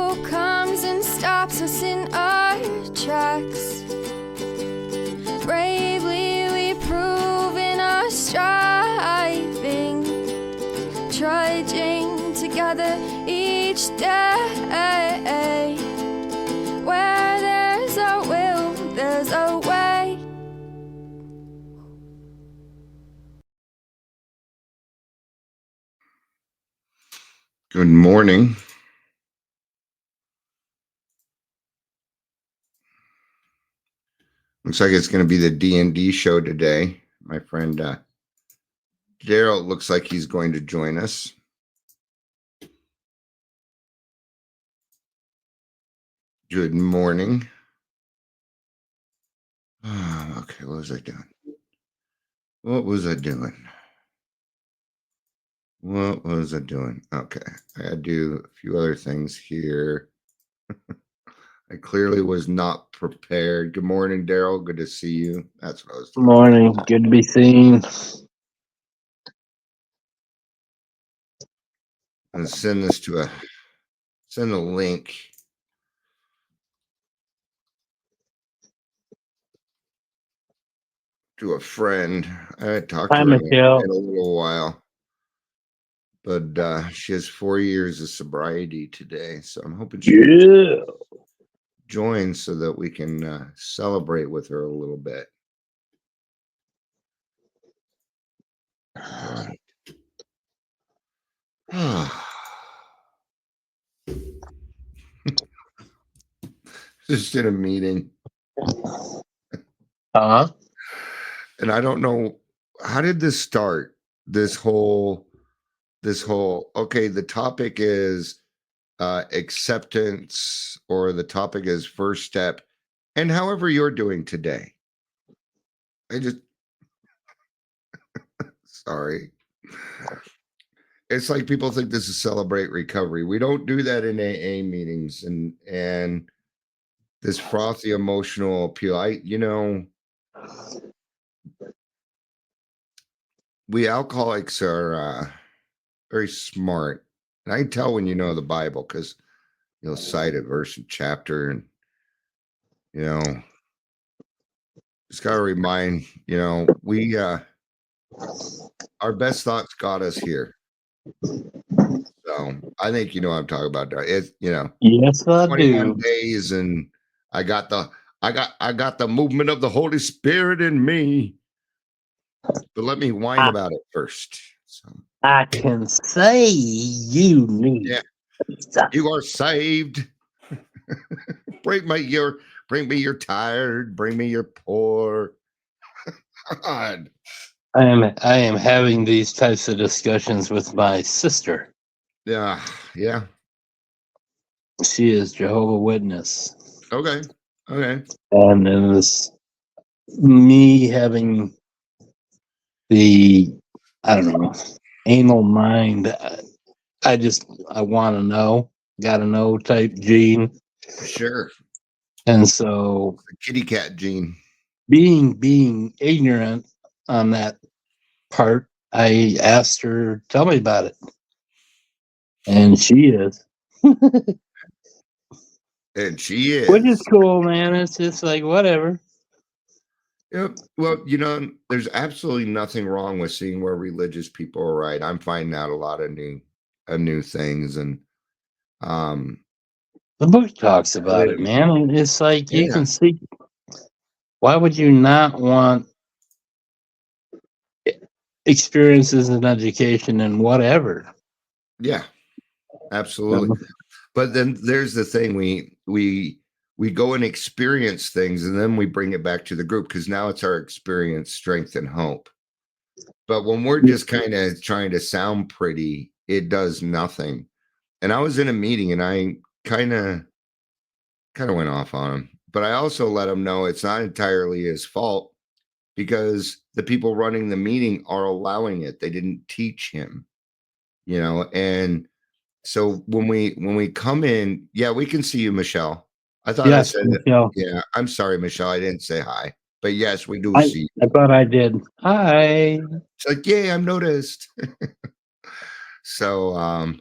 evil comes and stops us in our tracks. Bravely we prove in our striving, trudging together each day. Where there's a will, there's a way. Good morning. Looks like it's going to be the D&D show today. My friend Daryl looks like he's going to join us. Good morning. Okay, what was I doing? Okay, I got to do a few other things here. I clearly was not prepared. Good morning, Daryl. Good to see you. That's what I was doing. Good morning. Good to be seen. I'm going to send this to send a link. To a friend. I talked to her in a little while. But she has 4 years of sobriety today, so I'm hoping she can join so that we can celebrate with her a little bit. All right. Just in a meeting. And I don't know, how did this start? This whole okay, the topic is acceptance, or the topic is first step, and however you're doing today. I just sorry. It's like people think this is celebrate recovery. We don't do that in AA meetings, and this frothy emotional appeal. We alcoholics are very smart, and I can tell when you know the Bible, because you'll cite a verse and chapter, and just got to remind, we our best thoughts got us here. So I think you know what I'm talking about. It's yes, I 21 do. days, and I got the movement of the Holy Spirit in me. But let me whine about it first. So I can say you need. Yeah, you are saved. Bring me you're tired. Bring me your poor. God. I am having these types of discussions with my sister. Yeah. She is Jehovah's Witness. Okay. And then this me having the anal mind. I want to know, gotta know type gene. Sure. And so the kitty cat gene. Being ignorant on that part, I asked her, tell me about it. And she is. And she is. Which is cool, man. It's just like, whatever. Yep. Well, there's absolutely nothing wrong with seeing where religious people are right. I'm finding out a lot of new things, and the book talks about it, man. And it's like you can see. Why would you not want experiences in education and whatever? Yeah, absolutely. But then there's the thing: we go and experience things, and then we bring it back to the group, because now it's our experience, strength, and hope. But when we're just kind of trying to sound pretty, it does nothing. And I was in a meeting, and I kind of went off on him, but I also let him know it's not entirely his fault, because the people running the meeting are allowing it. They didn't teach him, and so when we come in, we can see you, Michelle. I thought I said Michelle. Yeah, I'm sorry, Michelle. I didn't say hi, but yes, we do see you. I thought I did. Hi. It's like, yay, I'm noticed. So,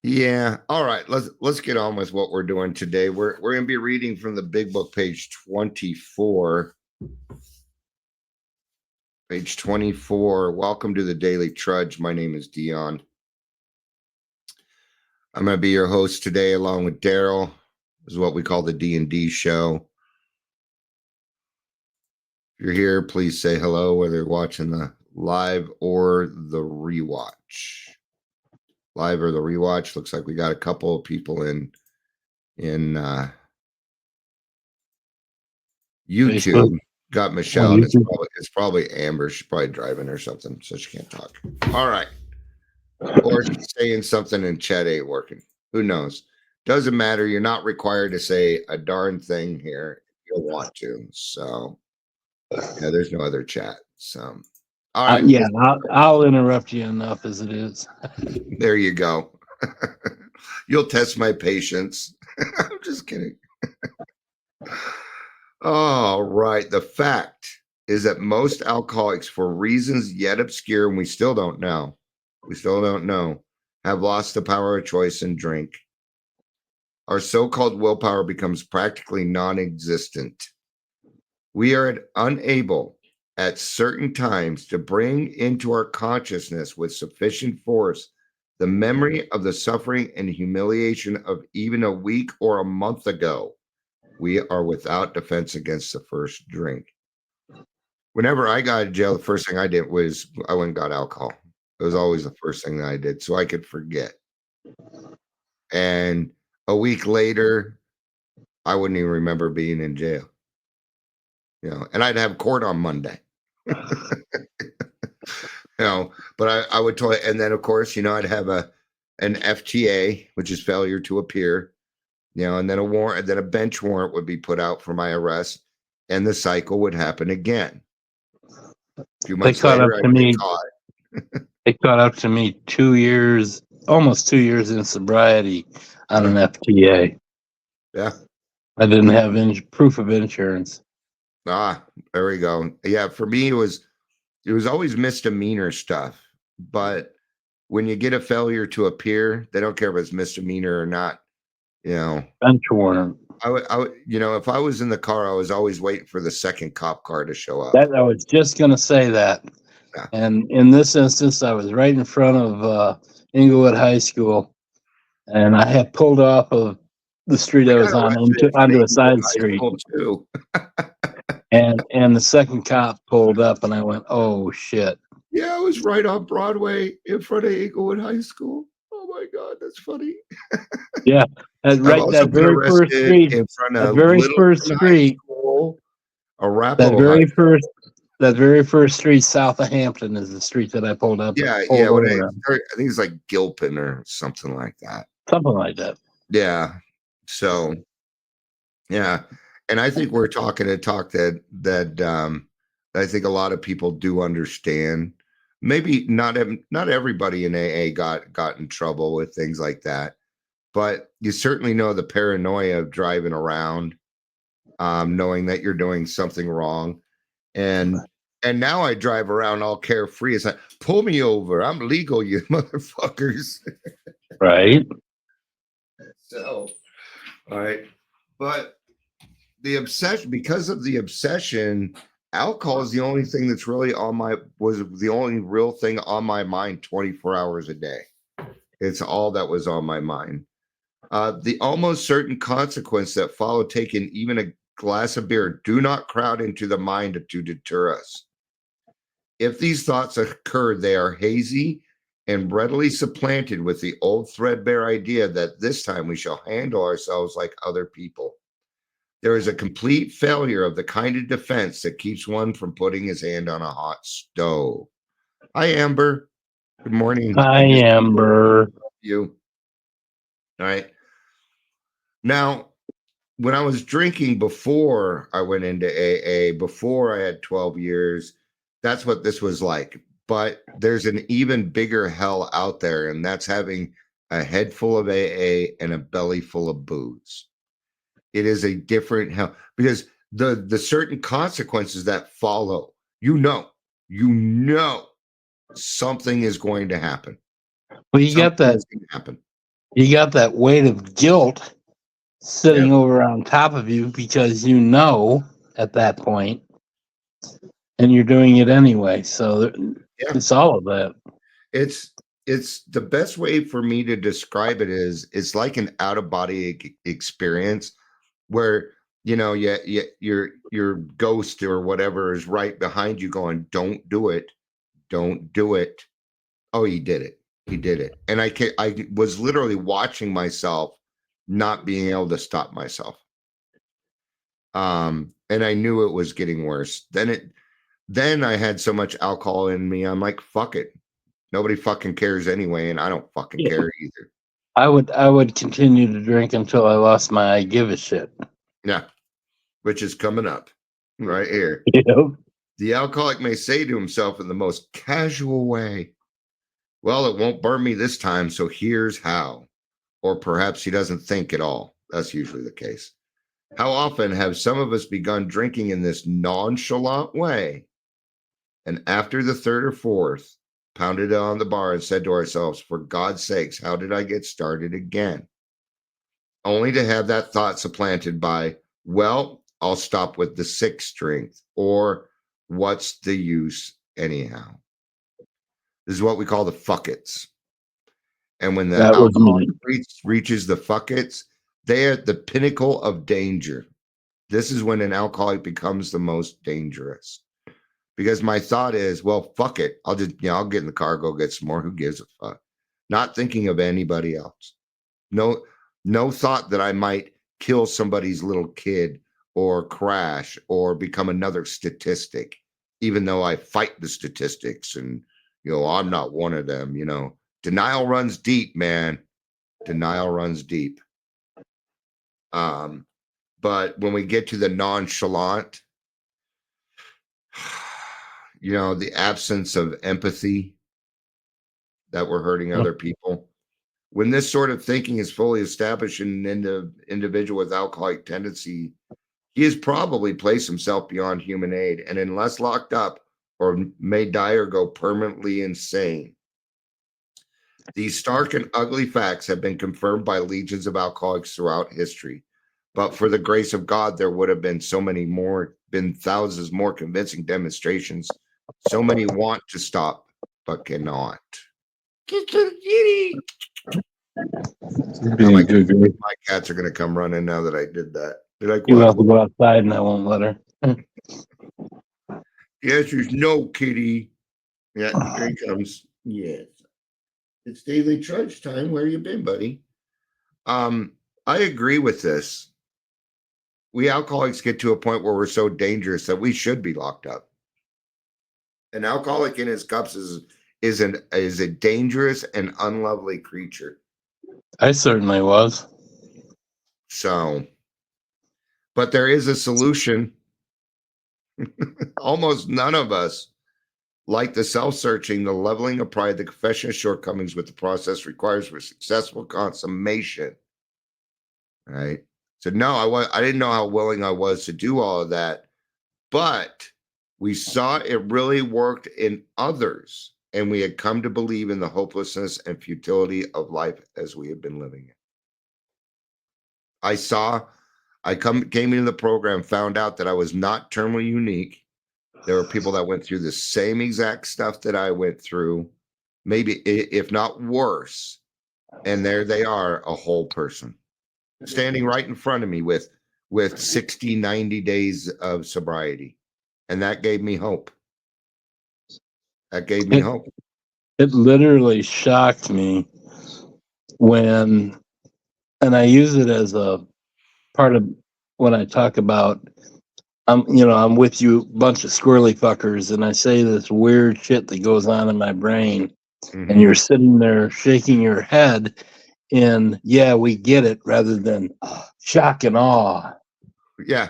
Yeah. All right. Let's get on with what we're doing today. We're going to be reading from the Big Book, page 24. Page 24. Welcome to the Daily Trudge. My name is Dion. I'm going to be your host today, along with Daryl. This is what we call the D&D show. If you're here, please say hello, whether you're watching the live or the rewatch. Live or the rewatch. Looks like we got a couple of people in YouTube. Facebook. Got Michelle, Oh, and YouTube. it's probably Amber. She's probably driving or something, so she can't talk. All right. Or she's saying something and chat ain't working. Who knows? Doesn't matter. You're not required to say a darn thing here if you want to. So, yeah, there's no other chat. So, all right. Yeah, I'll interrupt you enough as it is. There you go. You'll test my patience. I'm just kidding. All right. The fact is that most alcoholics, for reasons yet obscure, and we still don't know, have lost the power of choice and drink. Our so-called willpower becomes practically non-existent. We are unable at certain times to bring into our consciousness with sufficient force the memory of the suffering and humiliation of even a week or a month ago. We are without defense against the first drink. Whenever I got out of jail, the first thing I did was I went and got alcohol. It was always the first thing that I did, so I could forget. And a week later, I wouldn't even remember being in jail. And I'd have court on Monday. But I would tell it, and then of course, I'd have an FTA, which is failure to appear, and then a warrant, and then a bench warrant would be put out for my arrest, and the cycle would happen again. A few months later, I'd get caught. They caught up to me 2 years, almost 2 years in sobriety on an FTA. Yeah. I didn't have proof of insurance. There we go. Yeah, for me, it was always misdemeanor stuff. But when you get a failure to appear, they don't care if it's misdemeanor or not. Bench warrant. I would, if I was in the car, I was always waiting for the second cop car to show up. I was just going to say that. Yeah. And in this instance, I was right in front of Inglewood High School, and I had pulled off of the street I was on onto a side street. Too. and the second cop pulled up, and I went, "Oh shit!" Yeah, I was right on Broadway in front of Inglewood High School. Oh my God, that's funny. Yeah, right. That very first street in front of that very first street. School, That very first street south of Hampton is the street that I pulled up. Yeah, yeah. I think it's like Gilpin or something like that. Something like that. Yeah. So, yeah, and I think we're talking a talk that I think a lot of people do understand. Maybe not everybody in AA got in trouble with things like that, but you certainly know the paranoia of driving around, knowing that you're doing something wrong, and now I drive around all carefree. It's like, pull me over, I'm legal, you motherfuckers. Right. So, all right, but the obsession, because of the obsession, alcohol is the only thing that's really was the only real thing on my mind 24 hours a day. It's all that was on my mind. The almost certain consequence that follow taking even a glass of beer do not crowd into the mind to deter us. If these thoughts occur, they are hazy and readily supplanted with the old threadbare idea that this time we shall handle ourselves like other people. There is a complete failure of the kind of defense that keeps one from putting his hand on a hot stove. Hi, Amber. Good morning. Hi, Amber. You. All right. Now, when I was drinking before I went into AA, before I had 12 years, that's what this was like. But there's an even bigger hell out there, and that's having a head full of AA and a belly full of booze. It is a different hell, because the certain consequences that follow, something is going to happen. Well, you got that. Happen. You got that weight of guilt sitting over on top of you because you know at that point, and you're doing it anyway. So it's all of that. It's the best way for me to describe it is it's like an out of body experience where your ghost or whatever is right behind you going, don't do it, don't do it. Oh, he did it. And I was literally watching myself not being able to stop myself. And I knew it was getting worse. Then I had so much alcohol in me, I'm like, fuck it, nobody fucking cares anyway, and I don't fucking care either. I would continue to drink until I lost my I give a shit. Yeah, which is coming up right here. The alcoholic may say to himself in the most casual way, well, it won't burn me this time, so here's how. Or perhaps he doesn't think at all. That's usually the case. How often have some of us begun drinking in this nonchalant way, and after the third or fourth, pounded it on the bar and said to ourselves, for God's sakes, how did I get started again? Only to have that thought supplanted by, well, I'll stop with the sixth drink, or what's the use anyhow? This is what we call the fuckets. And when the alcoholic reaches the fuckets, they are at the pinnacle of danger. This is when an alcoholic becomes the most dangerous. Because my thought is, well, fuck it. I'll just, I'll get in the car, go get some more. Who gives a fuck? Not thinking of anybody else. No thought that I might kill somebody's little kid or crash or become another statistic, even though I fight the statistics and, I'm not one of them, Denial runs deep, man. Denial runs deep. But when we get to the nonchalant, the absence of empathy that we're hurting other people. When this sort of thinking is fully established in an individual with alcoholic tendency, he has probably placed himself beyond human aid and unless locked up or may die or go permanently insane. These stark and ugly facts have been confirmed by legions of alcoholics throughout history. But for the grace of God, there would have been thousands more convincing demonstrations. So many want to stop, but cannot. My cats are going to come running now that I did that. They're like, you have to go outside and I won't let her. The answer is no, kitty. Yeah, here he comes. Yes. It's Daily Trudge time. Where you been, buddy? I agree with this. We alcoholics get to a point where we're so dangerous that we should be locked up. An alcoholic in his cups is a dangerous and unlovely creature. I certainly was. So, but there is a solution. Almost none of us like the self-searching, the leveling of pride, the confession of shortcomings with the process requires for successful consummation. Right? So no, I didn't know how willing I was to do all of that, but we saw it really worked in others, and we had come to believe in the hopelessness and futility of life as we had been living it. I came into the program, found out that I was not terminally unique. There were people that went through the same exact stuff that I went through, maybe if not worse. And there they are, a whole person standing right in front of me with 60, 90 days of sobriety. And that gave me hope. It literally shocked me when, and I use it as a part of when I talk about, I'm with you, bunch of squirrely fuckers, and I say this weird shit that goes on in my brain, and you're sitting there shaking your head in, yeah, we get it, rather than shock and awe. Yeah.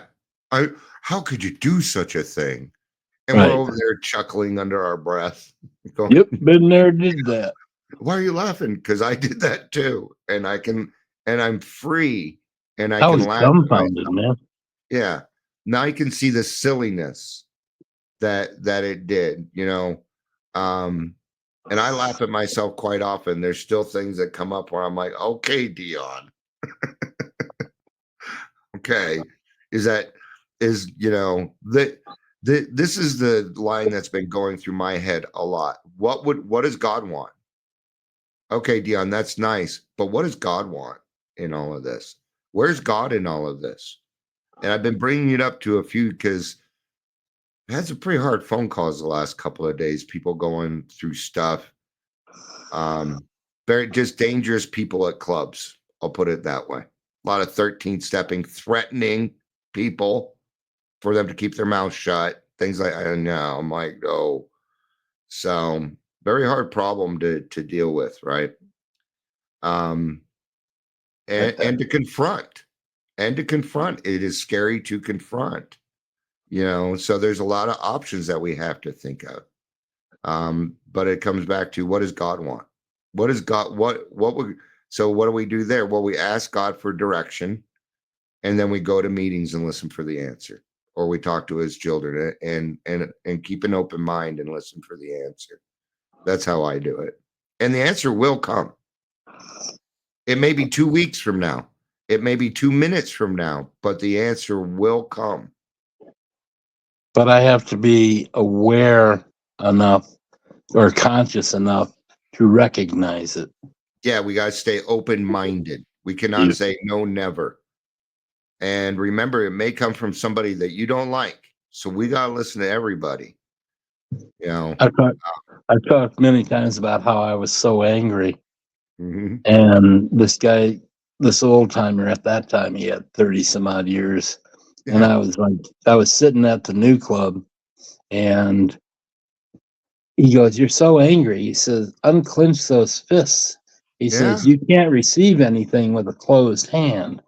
How could you do such a thing? And we're over there chuckling under our breath. Going, yep, been there, did that. Why are you laughing? Because I did that too. And I'm free. And I can laugh. Dumbfounded, man. Yeah. Now I can see the silliness that it did, And I laugh at myself quite often. There's still things that come up where I'm like, okay, Dion. Okay. Is this is the line that's been going through my head a lot. What does God want? Okay, Dion, that's nice, but what does God want in all of this? Where's God in all of this? And I've been bringing it up to a few because I had some pretty hard phone calls the last couple of days. People going through stuff. Very just dangerous people at clubs. I'll put it that way. A lot of 13 stepping, threatening people for them to keep their mouth shut. Things like I know. I'm like, oh. So very hard problem to deal with, right? And to confront. And to confront. It is scary to confront. So there's a lot of options that we have to think of. But it comes back to, what does God want? What is God? So what do we do there? Well, we ask God for direction, and then we go to meetings and listen for the answer, or we talk to his children and keep an open mind and listen for the answer. That's how I do it. And the answer will come. It may be 2 weeks from now. It may be 2 minutes from now, but the answer will come. But I have to be aware enough or conscious enough to recognize it. Yeah, we got to stay open-minded. We cannot say no, never. And remember, it may come from somebody that you don't like. So we got to listen to everybody. I've talked many times about how I was so angry. Mm-hmm. And this old timer at that time, he had 30 some odd years. Yeah. And I was sitting at the new club, and he goes, "You're so angry." He says, "Unclench those fists." He says, "You can't receive anything with a closed hand."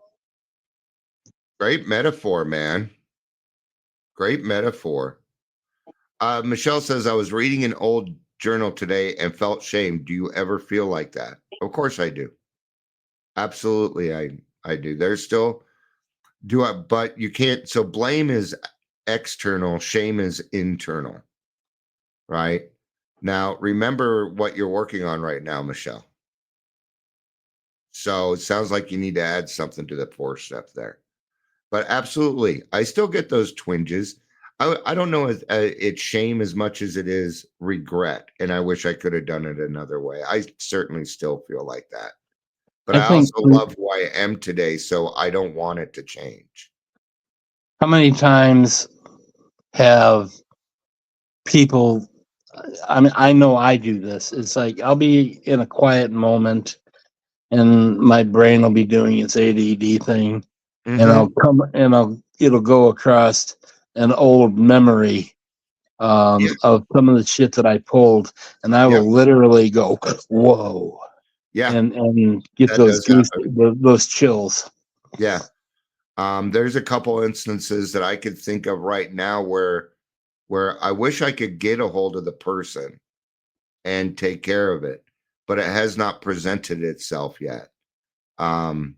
Great metaphor, man. Great metaphor. Michelle says, I was reading an old journal today and felt shame. Do you ever feel like that? Of course I do. Absolutely, I do. There's still but you can't. So blame is external, shame is internal, right? Now, remember what you're working on right now, Michelle. So it sounds like you need to add something to the 4 step there. But absolutely, I still get those twinges. I don't know if it's shame as much as it is regret. And I wish I could have done it another way. I certainly still feel like that. But I also love who I am today, so I don't want it to change. How many times have people, I mean, I know I do this. It's like I'll be in a quiet moment and my brain will be doing its ADD thing, and it'll go across an old memory of some of the shit that I pulled, and I will literally go, whoa. Yeah. And get those chills. Yeah. There's a couple instances that I could think of right now where I wish I could get a hold of the person and take care of it, but it has not presented itself yet. When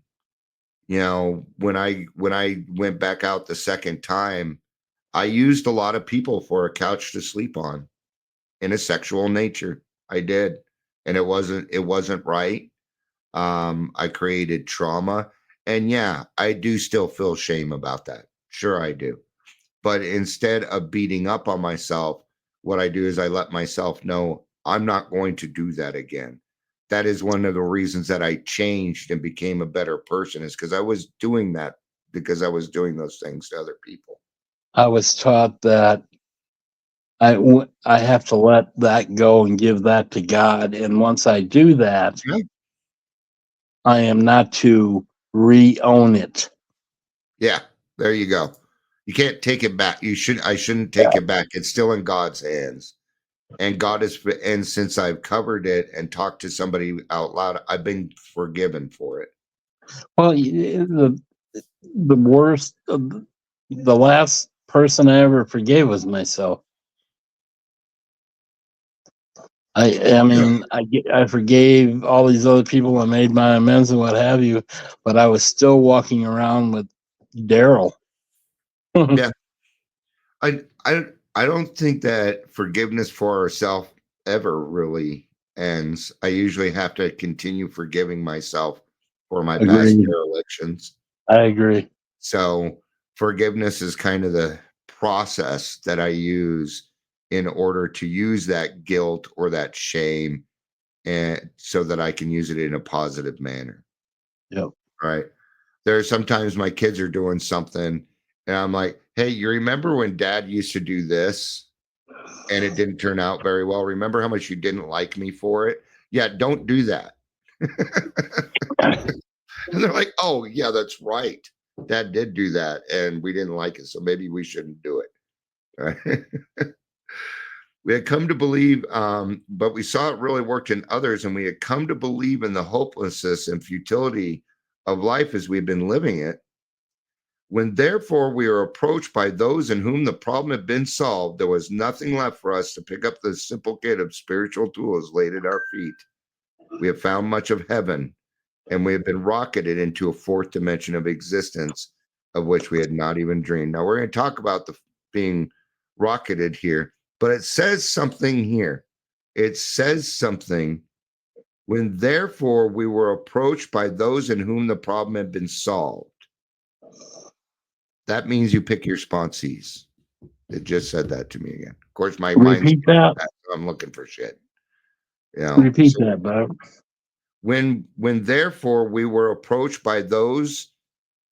I went back out the second time, I used a lot of people for a couch to sleep on in a sexual nature. I did. And it wasn't right. I created trauma. And yeah, I do still feel shame about that. Sure, I do. But instead of beating up on myself, what I do is I let myself know I'm not going to do that again. That is one of the reasons that I changed and became a better person, is because I was doing that, because I was doing those things to other people. I was taught that I have to let that go and give that to God. And once I do that, I am not to re-own it. Yeah, there you go. You can't take it back. I shouldn't take it back. It's still in God's hands. And and since I've covered it and talked to somebody out loud, I've been forgiven for it. Well, the worst, the last person I ever forgave was myself. I mean, I forgave all these other people. I made my amends and what have you, but I was still walking around with Daryl. Yeah. I don't think that forgiveness for ourselves ever really ends, I usually have to continue forgiving myself for my past Agreed. derelictions. I agree. So forgiveness is kind of the process that I use in order to use that guilt or that shame, and so that I can use it in a positive manner. Yep. Right. There are sometimes my kids are doing something and I'm like, hey, you remember when dad used to do this and it didn't turn out very well? Remember how much you didn't like me for it? Yeah, don't do that. And they're like, oh, yeah, that's right. Dad did do that and we didn't like it. So maybe we shouldn't do it. Right. We had come to believe, but we saw it really worked in others, and we had come to believe in the hopelessness and futility of life as we've been living it. When therefore we are approached by those in whom the problem had been solved, there was nothing left for us to pick up the simple kit of spiritual tools laid at our feet. We have found much of heaven, and we have been rocketed into a fourth dimension of existence of which we had not even dreamed. Now, we're going to talk about the being rocketed here, but it says something here. It says something. When therefore we were approached by those in whom the problem had been solved. That means you pick your sponsees. It just said that to me again. Of course, my mind's Repeat that. so I'm looking for shit. You know, Repeat so that, Bob. when therefore we were approached by those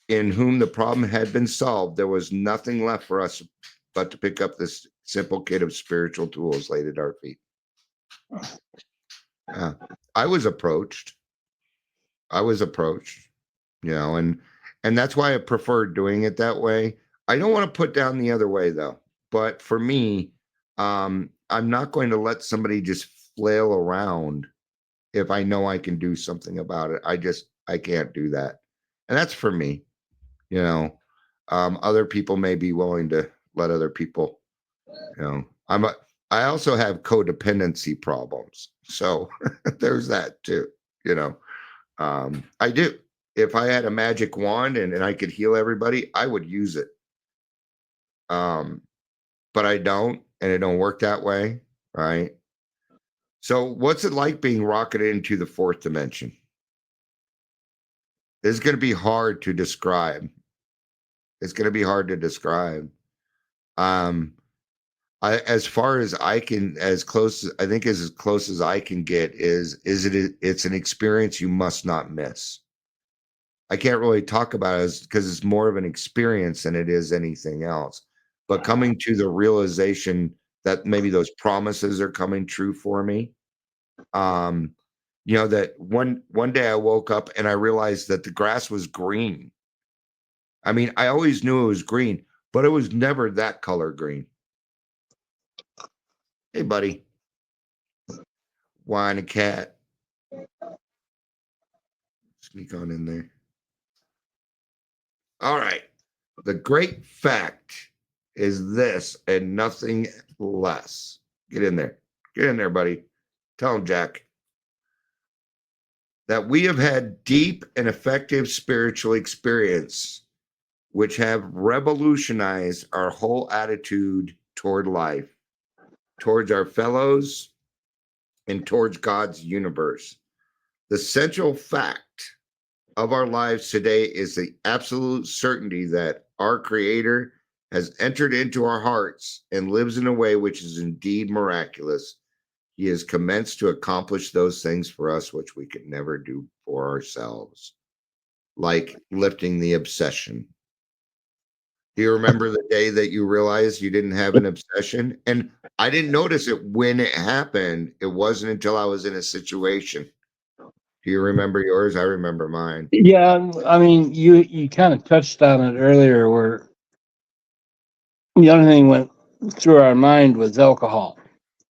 in whom the problem had been solved, there was nothing left for us but to pick up this simple kit of spiritual tools laid at our feet. I was approached, you know, and that's why I prefer doing it that way. I don't want to put down the other way though. But for me, I'm not going to let somebody just flail around if I know I can do something about it. I can't do that. And that's for me, you know. Other people may be willing to let other people, you know. I also have codependency problems. So there's that too, you know. I do. If I had a magic wand and I could heal everybody, I would use it. But I don't, and it don't work that way, right? So what's it like being rocketed into the fourth dimension? It's going to be hard to describe. It's going to be hard to describe. As far as I can, as close as I can get it's an experience you must not miss. I can't really talk about it because it's more of an experience than it is anything else. But coming to the realization that maybe those promises are coming true for me. You know, that one day I woke up and I realized that the grass was green. I mean, I always knew it was green, but it was never that color green. Hey, buddy. Whine a cat. Sneak on in there. All right. The great fact is this and nothing less. Get in there. Get in there, buddy. Tell him, Jack. That we have had deep and effective spiritual experience, which have revolutionized our whole attitude toward life, towards our fellows, and towards God's universe. The central fact of our lives today is the absolute certainty that our Creator has entered into our hearts and lives in a way which is indeed miraculous. He has commenced to accomplish those things for us which we could never do for ourselves, like lifting the obsession. Do you remember the day that you realized you didn't have an obsession? And I didn't notice it when it happened. It wasn't until I was in a situation. Do you remember yours? I remember mine. Yeah, I mean, you kind of touched on it earlier, where the only thing went through our mind was alcohol.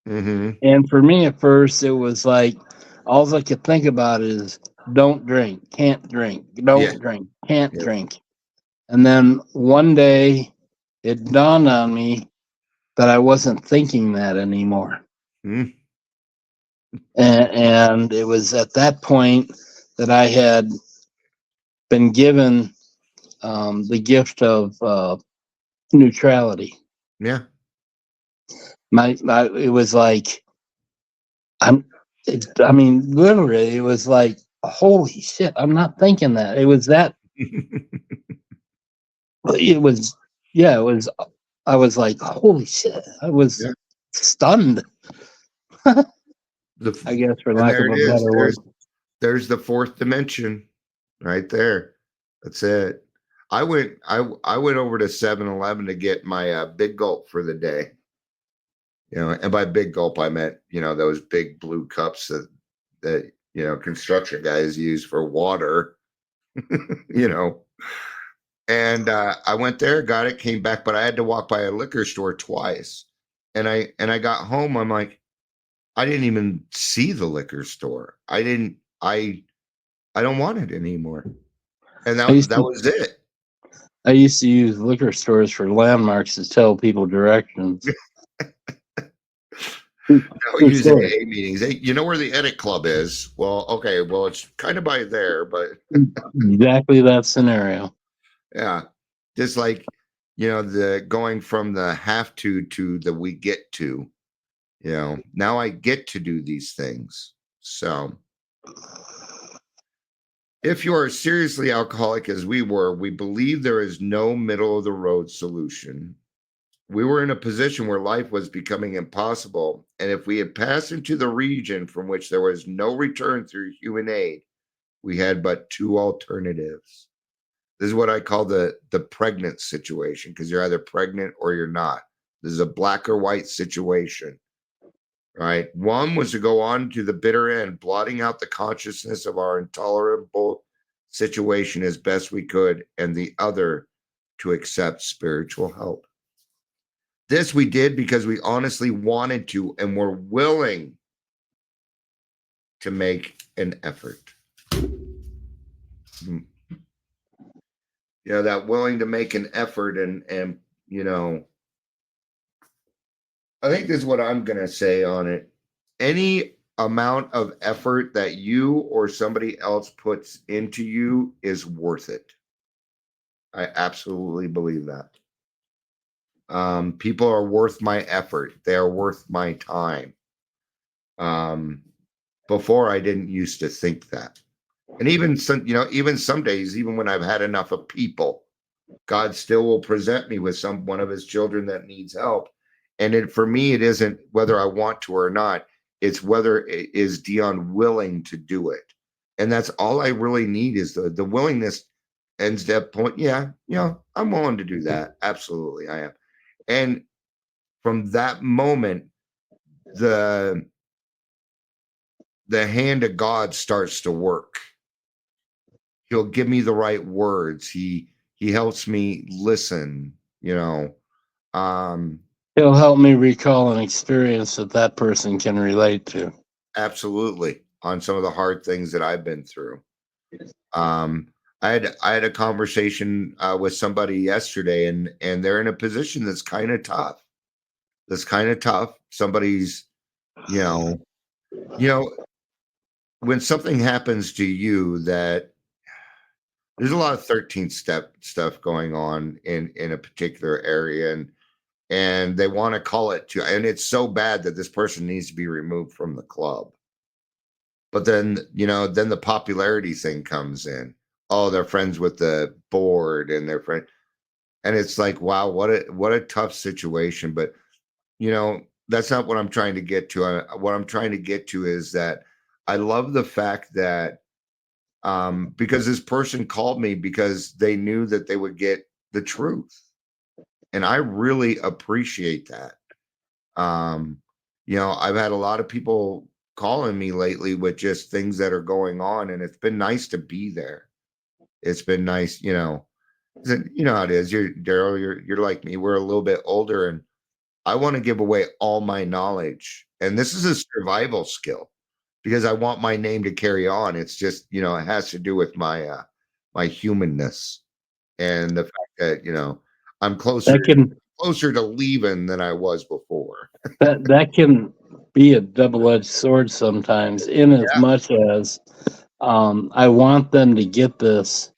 Mm-hmm. And for me at first, it was like, all I could think about is don't drink, can't drink, don't drink, can't drink. And then one day it dawned on me that I wasn't thinking that anymore. Mm. And it was at that point that I had been given the gift of neutrality. Yeah. It was like, I mean, literally, it was like, holy shit! I'm not thinking that. It was that. It was, yeah. It was. I was like, holy shit! I was Yeah. stunned. The, I guess, for and lack there of it a is. better word. There's the fourth dimension right there. That's it. I went over to 7-Eleven to get my big gulp for the day. You know, and by big gulp I meant, you know, those big blue cups that you know construction guys use for water. You know. And I went there, got it, came back, but I had to walk by a liquor store twice. And I got home, I'm like, I didn't even see the liquor store. I don't want it anymore. And that was it. I used to use liquor stores for landmarks to tell people directions. No, For use sure. AA meetings. Hey, you know where the edit club is? Well, okay, well it's kind of by there, but Exactly that scenario. yeah. Just like, you know, the going from the have to the we get to, you know, now I get to do these things. So if you are seriously alcoholic as we were, we believe there is no middle of the road solution. We were in a position where life was becoming impossible, and if we had passed into the region from which there was no return through human aid, we had but two alternatives. This is what I call the pregnant situation, because you're either pregnant or you're not. This is a black or white situation, right? One was to go on to the bitter end, blotting out the consciousness of our intolerable situation as best we could, and the other to accept spiritual help. This we did because we honestly wanted to and were willing to make an effort. You know, that willing to make an effort and you know, I think this is what I'm going to say on it. Any amount of effort that you or somebody else puts into you is worth it. I absolutely believe that. People are worth my effort. They are worth my time. Before I didn't used to think that. And even some, you know, even some days, even when I've had enough of people, God still will present me with one of his children that needs help. And for me, it isn't whether I want to or not. It's whether is Dion willing to do it. And that's all I really need is the willingness. Ends that point. Yeah, you know, I'm willing to do that. Absolutely, I am. And from that moment, the hand of God starts to work. He'll give me the right words. He helps me listen, you know. He'll help me recall an experience that person can relate to. Absolutely, on some of the hard things that I've been through. I had a conversation with somebody yesterday, and they're in a position that's kind of tough. Somebody's, you know, when something happens to you that there's a lot of 13th step stuff going on in a particular area, and they want to call it to, and it's so bad that this person needs to be removed from the club. But then, you know, then the popularity thing comes in. Oh, they're friends with the board and they're friend, and it's like, wow, what a tough situation. But you know, that's not what I'm trying to get to. What I'm trying to get to is that I love the fact that because this person called me because they knew that they would get the truth, and I really appreciate that. You know, I've had a lot of people calling me lately with just things that are going on, and it's been nice to be there. It's been nice, you know. You know how it is. You're Daryl. You're like me. We're a little bit older, and I want to give away all my knowledge. And this is a survival skill because I want my name to carry on. It's just, you know, it has to do with my humanness and the fact that, you know, I'm closer to leaving than I was before. That can be a double-edged sword sometimes, in as Yeah. much as I want them to get this.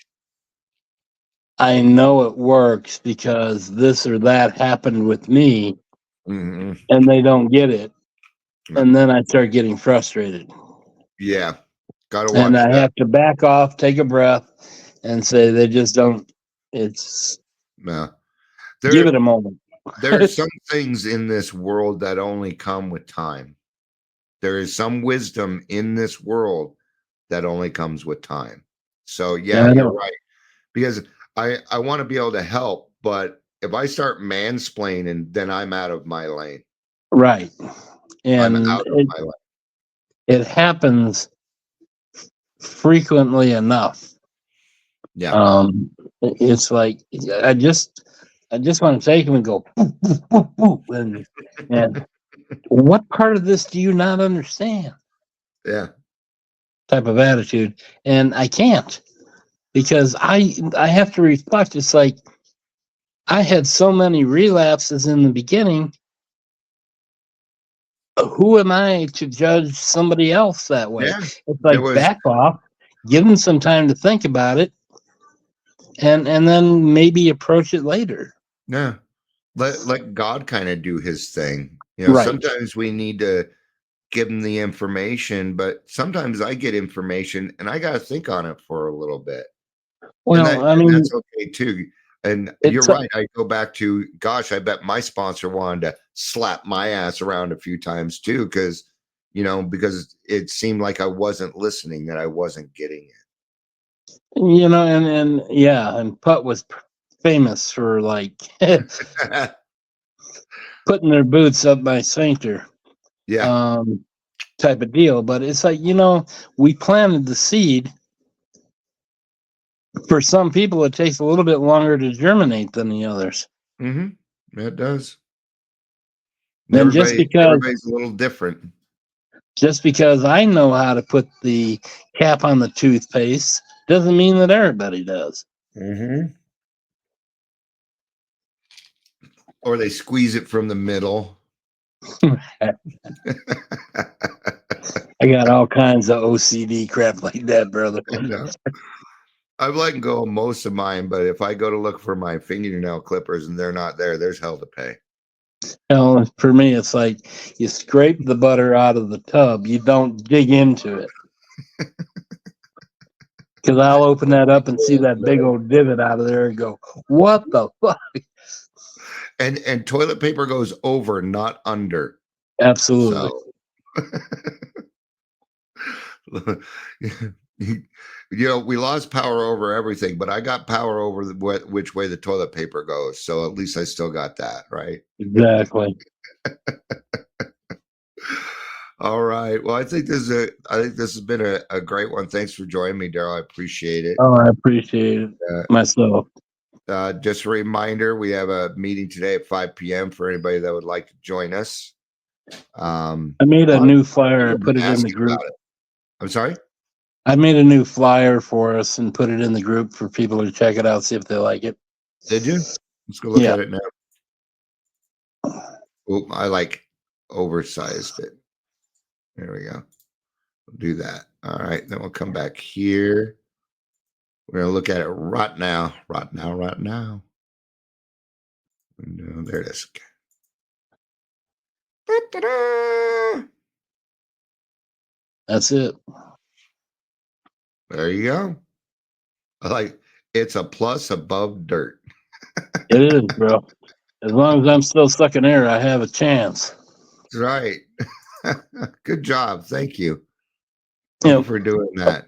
I know it works because this or that happened with me, Hmm. and they don't get it. And then I start getting frustrated. Yeah. Gotta watch And I that. have to back off, take a breath, and say they just don't. It's No. give it a moment. There's some things in this world that only come with time. There is some wisdom in this world that only comes with time. So yeah, I you're know. right. Because I want to be able to help, but if I start mansplaining, then I'm out of my lane. Right. I'm And out of my lane. it happens frequently enough. Yeah. It's like I just want to take him and go boop, boop, boop, boop, and what part of this do you not understand? Yeah. Type of attitude, and I can't because I have to reflect. It's like I had so many relapses in the beginning. Who am I to judge somebody else that way? Yeah. It's There like was back off, give them some time to think about it, and then maybe approach it later. yeah. Let God kind of do his thing. You know, Right. sometimes we need to give him the information, but sometimes I get information and I got to think on it for a little bit. Well, I And mean, that's okay too. And you're it's right. I go back to, gosh, I bet my sponsor wanted to slap my ass around a few times too, because it seemed like I wasn't listening, that I wasn't getting and yeah, and Putt was famous for like it. putting their boots up my sphincter. Yeah. Type of deal. But it's like, we planted the seed. For some people, it takes a little bit longer to germinate than the others. Mm-hmm. It does. And Everybody's a little different. Just because I know how to put the cap on the toothpaste doesn't mean that everybody does. Mm-hmm. Or they squeeze it from the middle. I got all kinds of OCD crap like that, brother. I know. I've let go of most of mine, but if I go to look for my fingernail clippers and they're not there, there's hell to pay. For me, it's like you scrape the butter out of the tub. You don't dig into it. Because I'll open that up and see that big old divot out of there and go, what the fuck? And toilet paper goes over, not under. Absolutely. So, we lost power over everything, but I got power over which way the toilet paper goes. So at least I still got that, right? Exactly. All right. Well, I think this has been a great one. Thanks for joining me, Daryl. I appreciate it. Oh, I appreciate it myself. Just a reminder, we have a meeting today at 5 p.m. for anybody that would like to join us. I made a new flyer and put it in the group. I'm sorry? I made a new flyer for us and put it in the group for people to check it out, see if they like it. Did you? Let's go look at it now. Oh, I oversized it. There we go. We'll do that. All right. Then we'll come back here. We're going to look at it right now. Right now. No, there it is. That's it. There you go. It's a plus above dirt. It is, bro. As long as I'm still sucking air, I have a chance. That's right. Good job. Thank you. Thank you for doing that.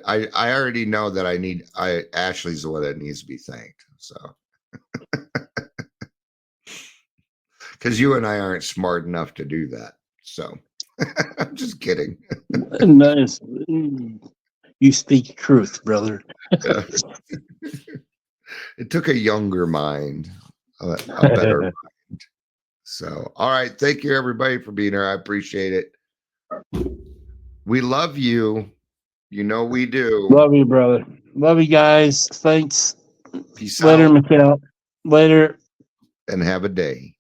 I already know that Ashley's the one that needs to be thanked. So, because you and I aren't smart enough to do that. So, I'm just kidding. Nice. You speak truth, brother. It took a younger mind, a better mind. So, all right. Thank you, everybody, for being here. I appreciate it. We love you. You know we do. Love you, brother. Love you guys. Thanks. Peace Later, out. Michael. Later. And have a day.